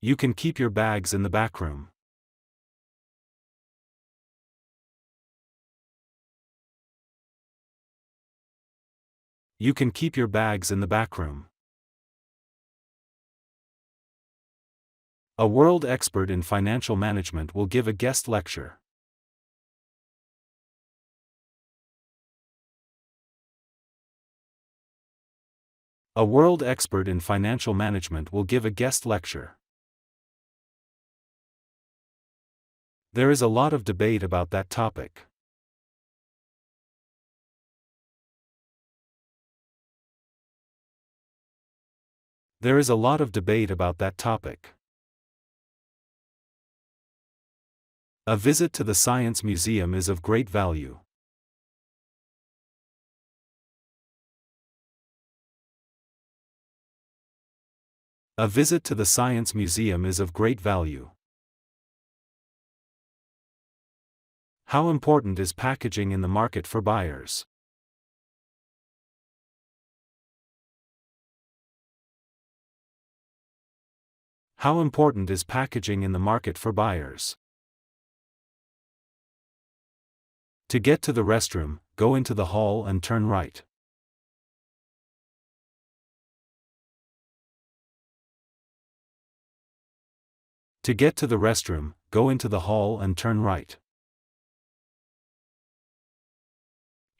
You can keep your bags in the back room. You can keep your bags in the back room. A world expert in financial management will give a guest lecture. A world expert in financial management will give a guest lecture. There is a lot of debate about that topic. There is a lot of debate about that topic. A visit to the Science Museum is of great value. A visit to the Science Museum is of great value. How important is packaging in the market for buyers? How important is packaging in the market for buyers? To get to the restroom, go into the hall and turn right. To get to the restroom, go into the hall and turn right.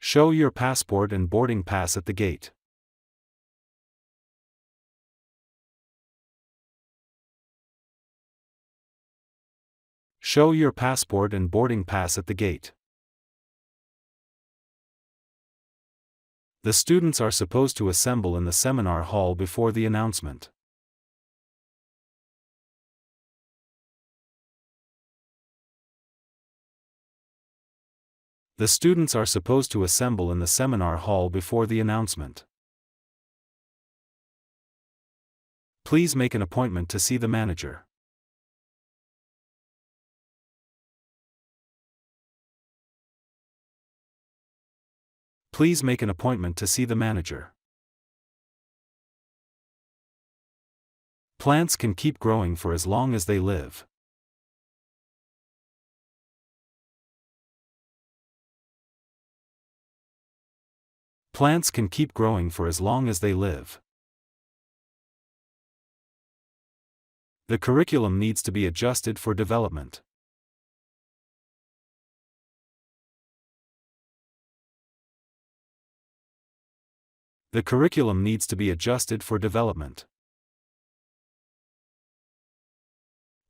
Show your passport and boarding pass at the gate. Show your passport and boarding pass at the gate. The students are supposed to assemble in the seminar hall before the announcement. The students are supposed to assemble in the seminar hall before the announcement. Please make an appointment to see the manager. Please make an appointment to see the manager. Plants can keep growing for as long as they live. Plants can keep growing for as long as they live. The curriculum needs to be adjusted for development. The curriculum needs to be adjusted for development.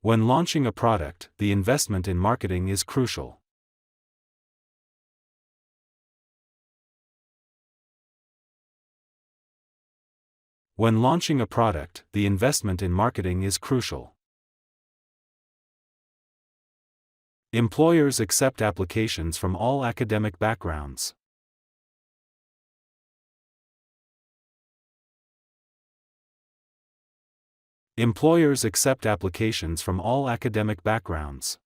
When launching a product, the investment in marketing is crucial. When launching a product, the investment in marketing is crucial. Employers accept applications from all academic backgrounds. Employers accept applications from all academic backgrounds.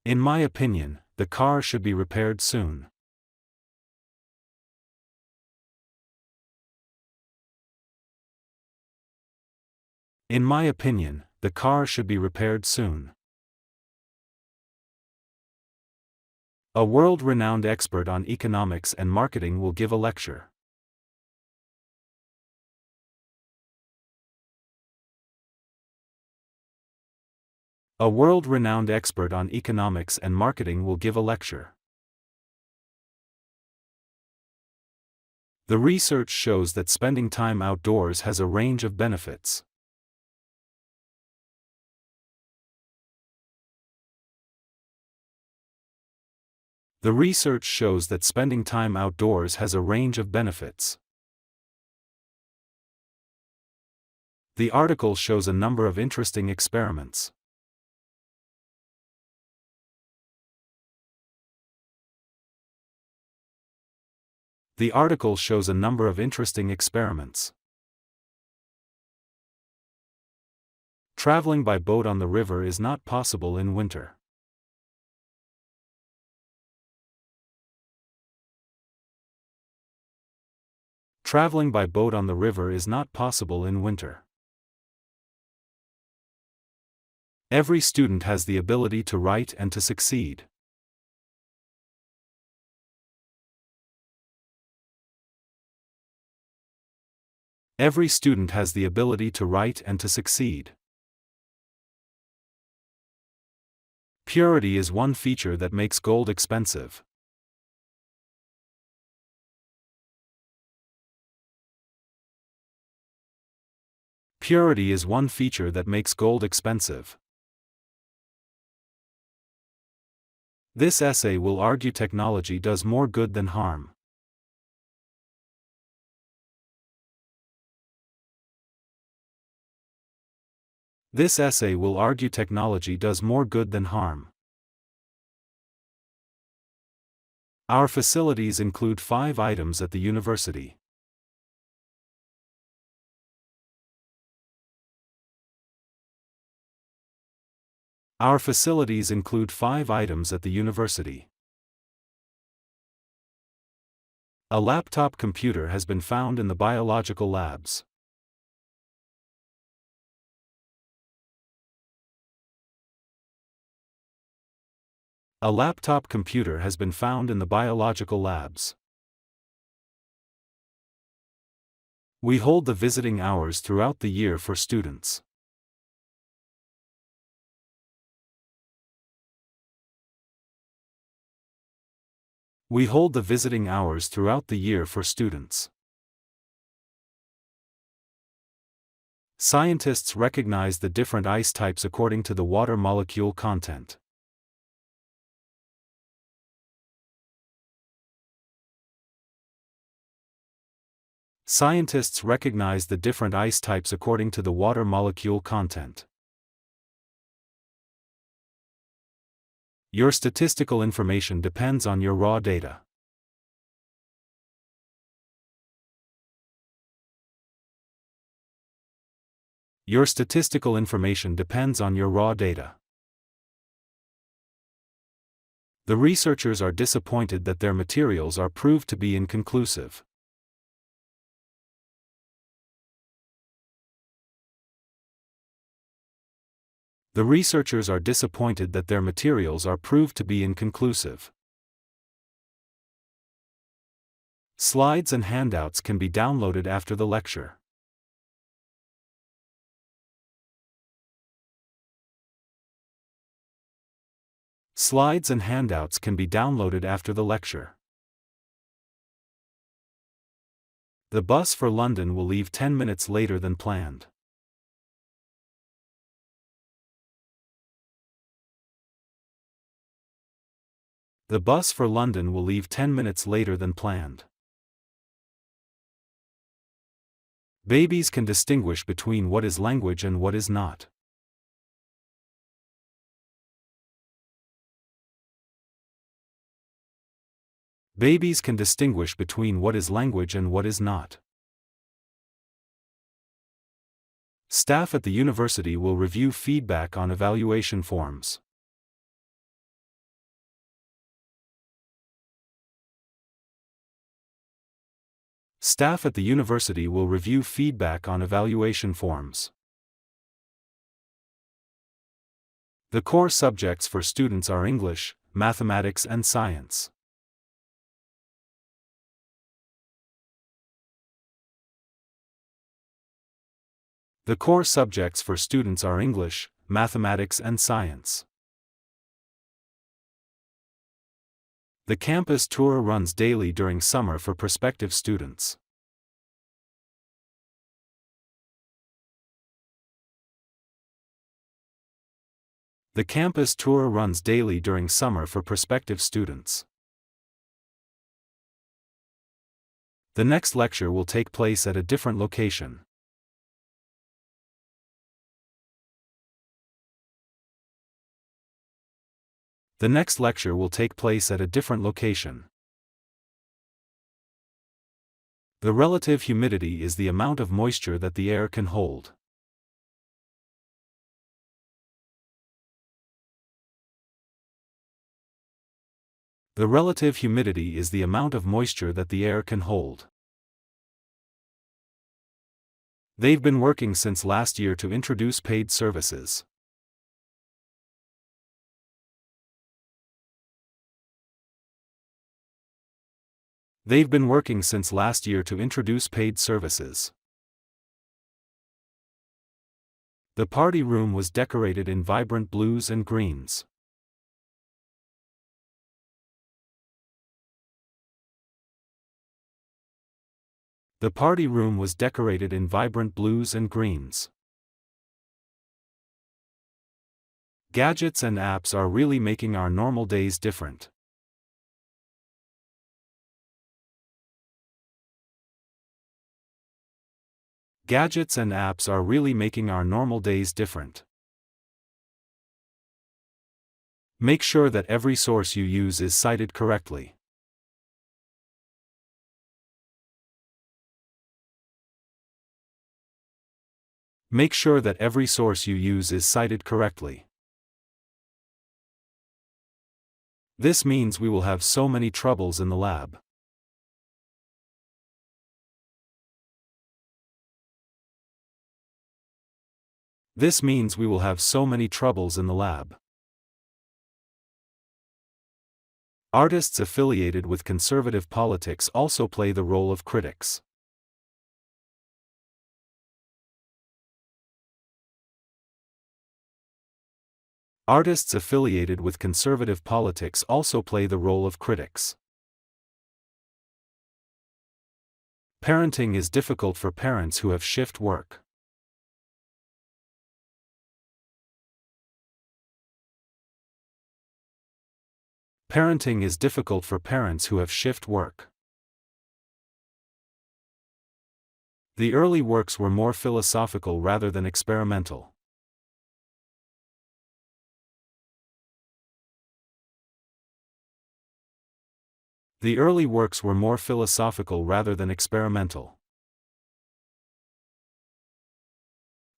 In my opinion, the car should be repaired soon. In my opinion, the car should be repaired soon. A world-renowned expert on economics and marketing will give a lecture. A world-renowned expert on economics and marketing will give a lecture. The research shows that spending time outdoors has a range of benefits. The research shows that spending time outdoors has a range of benefits. The article shows a number of interesting experiments. The article shows a number of interesting experiments. Traveling by boat on the river is not possible in winter. Traveling by boat on the river is not possible in winter. Every student has the ability to write and to succeed. Every student has the ability to write and to succeed. Purity is one feature that makes gold expensive. Purity is one feature that makes gold expensive. This essay will argue technology does more good than harm. This essay will argue technology does more good than harm. Our facilities include 5 items at the university. Our facilities include 5 items at the university. A laptop computer has been found in the biological labs. A laptop computer has been found in the biological labs. We hold the visiting hours throughout the year for students. We hold the visiting hours throughout the year for students. Scientists recognize the different ice types according to the water molecule content. Scientists recognize the different ice types according to the water molecule content. Your statistical information depends on your raw data. Your statistical information depends on your raw data. The researchers are disappointed that their materials are proved to be inconclusive. The researchers are disappointed that their materials are proved to be inconclusive. Slides and handouts can be downloaded after the lecture. Slides and handouts can be downloaded after the lecture. The bus for London will leave 10 minutes later than planned. The bus for London will leave 10 minutes later than planned. Babies can distinguish between what is language and what is not. Babies can distinguish between what is language and what is not. Staff at the university will review feedback on evaluation forms. Staff at the university will review feedback on evaluation forms. The core subjects for students are English, mathematics and science. The core subjects for students are English, mathematics and science. The campus tour runs daily during summer for prospective students. The campus tour runs daily during summer for prospective students. The next lecture will take place at a different location. The next lecture will take place at a different location. The relative humidity is the amount of moisture that the air can hold. The relative humidity is the amount of moisture that the air can hold. They've been working since last year to introduce paid services. They've been working since last year to introduce paid services. The party room was decorated in vibrant blues and greens. The party room was decorated in vibrant blues and greens. Gadgets and apps are really making our normal days different. Gadgets and apps are really making our normal days different. Make sure that every source you use is cited correctly. Make sure that every source you use is cited correctly. This means we will have so many troubles in the lab. This means we will have so many troubles in the lab. Artists affiliated with conservative politics also play the role of critics. Artists affiliated with conservative politics also play the role of critics. Parenting is difficult for parents who have shift work. Parenting is difficult for parents who have shift work. The early works were more philosophical rather than experimental. The early works were more philosophical rather than experimental.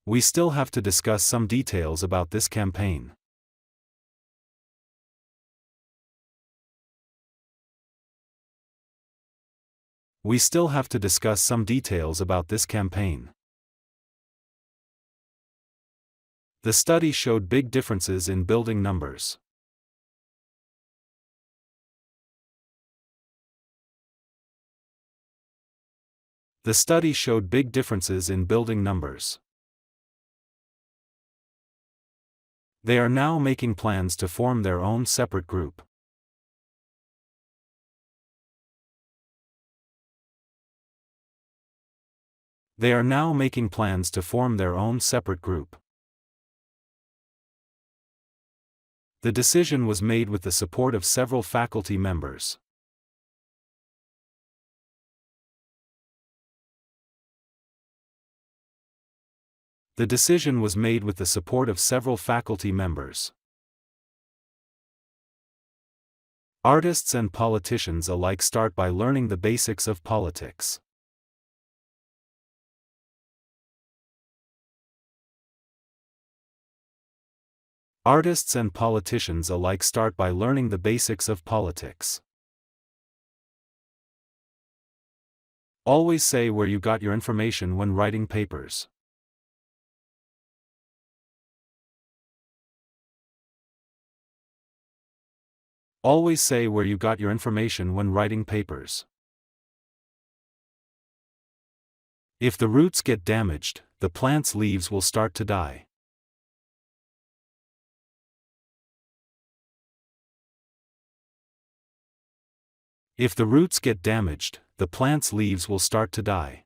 We still have to discuss some details about this campaign. We still have to discuss some details about this campaign. The study showed big differences in building numbers. The study showed big differences in building numbers. They are now making plans to form their own separate group. They are now making plans to form their own separate group. The decision was made with the support of several faculty members. The decision was made with the support of several faculty members. Artists and politicians alike start by learning the basics of politics. Artists and politicians alike start by learning the basics of politics. Always say where you got your information when writing papers. Always say where you got your information when writing papers. If the roots get damaged, the plant's leaves will start to die. If the roots get damaged, the plant's leaves will start to die.